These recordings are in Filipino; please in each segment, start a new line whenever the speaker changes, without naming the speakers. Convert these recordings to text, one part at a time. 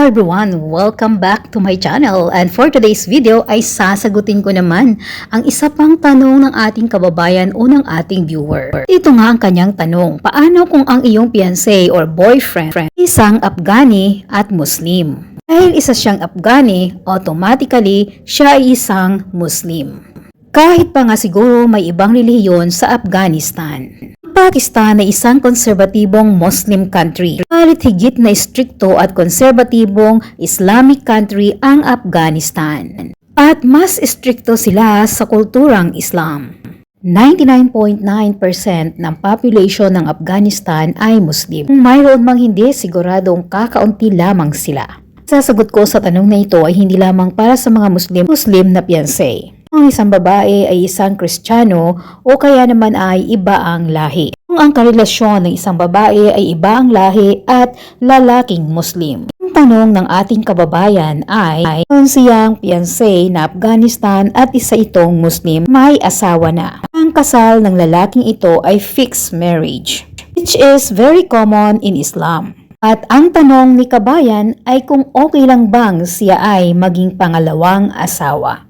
everyone! Welcome back to my channel, and for today's video ay sasagutin ko naman ang isa pang tanong ng ating kababayan o ng ating viewer. Ito nga ang kanyang tanong: paano kung ang iyong fiancé or boyfriend isang Afghani at Muslim? Dahil isa siyang Afghani, automatically siya ay isang Muslim. Kahit pa nga siguro may ibang relihiyon sa Afghanistan. Pakistan ay isang konserbatibong Muslim country. Halit higit na istrikto at konserbatibong Islamic country ang Afghanistan. At mas istrikto sila sa kulturang Islam. 99.9% ng population ng Afghanistan ay Muslim. Kung mayroon mang hindi, siguradong kakaunti lamang sila. Sasagot ko sa tanong na ito ay hindi lamang para sa mga Muslim na fiancé. Ang isang babae ay isang Kristiyano o kaya naman ay iba ang lahi. Kung ang karelasyon ng isang babae ay iba ang lahi at lalaking Muslim. Ang tanong ng ating kababayan ay kung siyang fiancé na Afghanistan at isa itong Muslim, may asawa na. Ang kasal ng lalaking ito ay fixed marriage, which is very common in Islam. At ang tanong ni kabayan ay kung okay lang bang siya ay maging pangalawang asawa.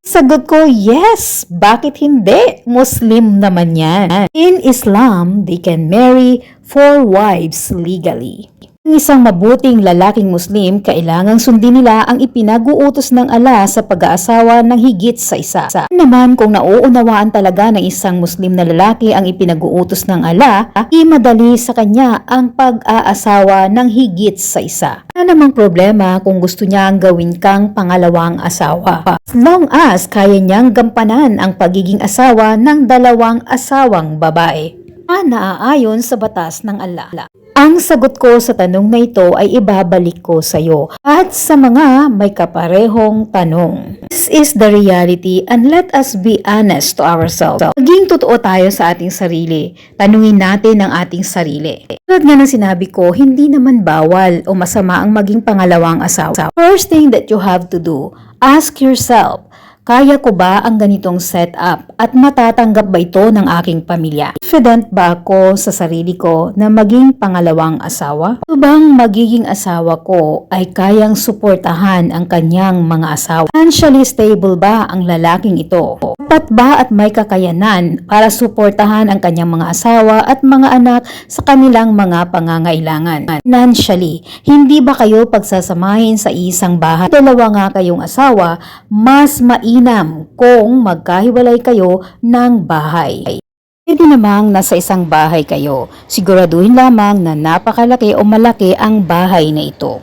Sagot ko, yes! Bakit hindi? Muslim naman yan. In Islam, they can marry 4 wives legally. Ang isang mabuting lalaking Muslim, kailangang sundin nila ang ipinag-uutos ng Allah sa pag-aasawa ng higit sa isa. Naman kung nauunawaan talaga ng isang Muslim na lalaki ang ipinag-uutos ng Allah, imadali sa kanya ang pag-aasawa ng higit sa isa. Ano namang problema kung gusto niya ang gawin kang pangalawang asawa? As long as kaya niyang gampanan ang pagiging asawa ng 2 asawang babae na naaayon sa batas ng Allah. Ang sagot ko sa tanong na ito ay ibabalik ko sa iyo at sa mga may kaparehong tanong. This is the reality and let us be honest to ourselves. Maging totoo tayo sa ating sarili. Tanungin natin ang ating sarili. Tulad nga ng sinabi ko, hindi naman bawal o masama ang maging pangalawang asawa. First thing that you have to do, ask yourself, kaya ko ba ang ganitong setup at matatanggap ba ito ng aking pamilya? Confident ba ako sa sarili ko na maging pangalawang asawa? O bang magiging asawa ko ay kayang suportahan ang kanyang mga asawa? Financially stable ba ang lalaking ito? Dapat ba at may kakayanan para suportahan ang kanyang mga asawa at mga anak sa kanilang mga pangangailangan? Financially, hindi ba kayo pagsasamahin sa isang bahay? 2 nga kayong asawa, mas mainam kung magkahiwalay kayo ng bahay. Pwede namang nasa isang bahay kayo, siguraduhin lamang na napakalaki o malaki ang bahay na ito.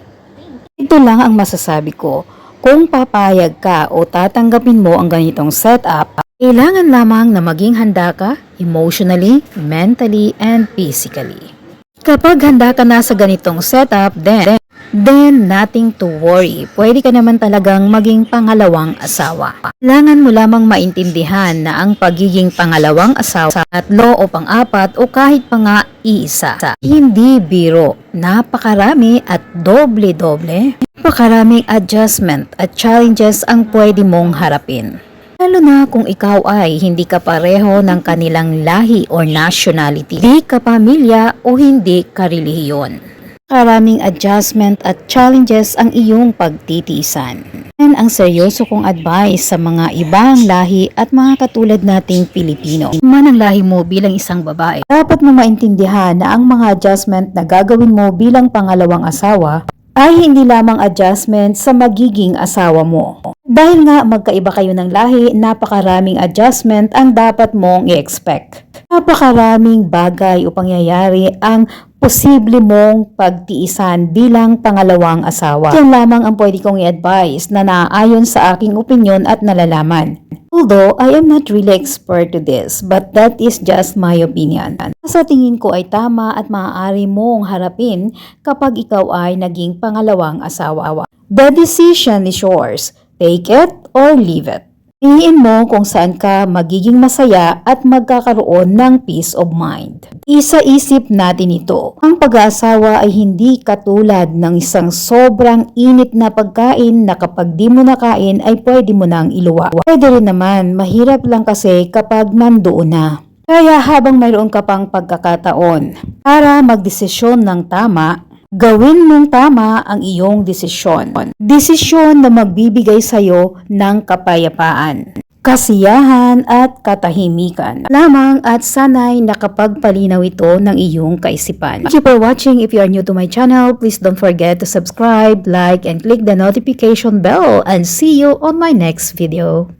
Ito lang ang masasabi ko. Kung papayag ka o tatanggapin mo ang ganitong setup, kailangan lamang na maging handa ka emotionally, mentally, and physically. Kapag handa ka na sa ganitong setup, then nothing to worry. Pwede ka naman talagang maging pangalawang asawa. Kailangan mo lamang maintindihan na ang pagiging pangalawang asawa, 3 o pang-4 o kahit pa nga iisa. Hindi biro. Napakarami at doble-doble. Napakaraming adjustment at challenges ang pwede mong harapin. Lalo na kung ikaw ay hindi ka pareho ng kanilang lahi or nationality, hindi ka pamilya o hindi ka relihiyon. Karaming adjustment at challenges ang iyong pagtitiisan. And ang seryoso kong advice sa mga ibang lahi at mga katulad nating Pilipino. Man ang lahi mo bilang isang babae, dapat mo maintindihan na ang mga adjustment na gagawin mo bilang pangalawang asawa ay hindi lamang adjustment sa magiging asawa mo. Dahil nga magkaiba kayo ng lahi, napakaraming adjustment ang dapat mong i-expect. Napakaraming bagay o pangyayari ang posible mong pagtiisan bilang pangalawang asawa. Yan lamang ang pwede kong i-advise na naaayon sa aking opinyon at nalalaman. Although I am not really expert to this, but that is just my opinion. Sa tingin ko ay tama at maaari mong harapin kapag ikaw ay naging pangalawang asawa. The decision is yours. Take it or leave it. Piliin mo kung saan ka magiging masaya at magkakaroon ng peace of mind. Isa-isip natin ito. Ang pag-aasawa ay hindi katulad ng isang sobrang init na pagkain na kapag di mo nakain ay pwede mo nang iluwa. Pwede rin naman, mahirap lang kasi kapag nandoon na. Kaya habang mayroon ka pang pagkakataon para magdesisyon ng tama, Gawin mong tama ang iyong desisyon. Desisyon na magbibigay sa iyo ng kapayapaan, kasiyahan at katahimikan lamang at sana'y nakapagpalinaw ito ng iyong kaisipan. Thank you for watching. If you are new to my channel, please don't forget to subscribe, like, and click the notification bell, and see you on my next video.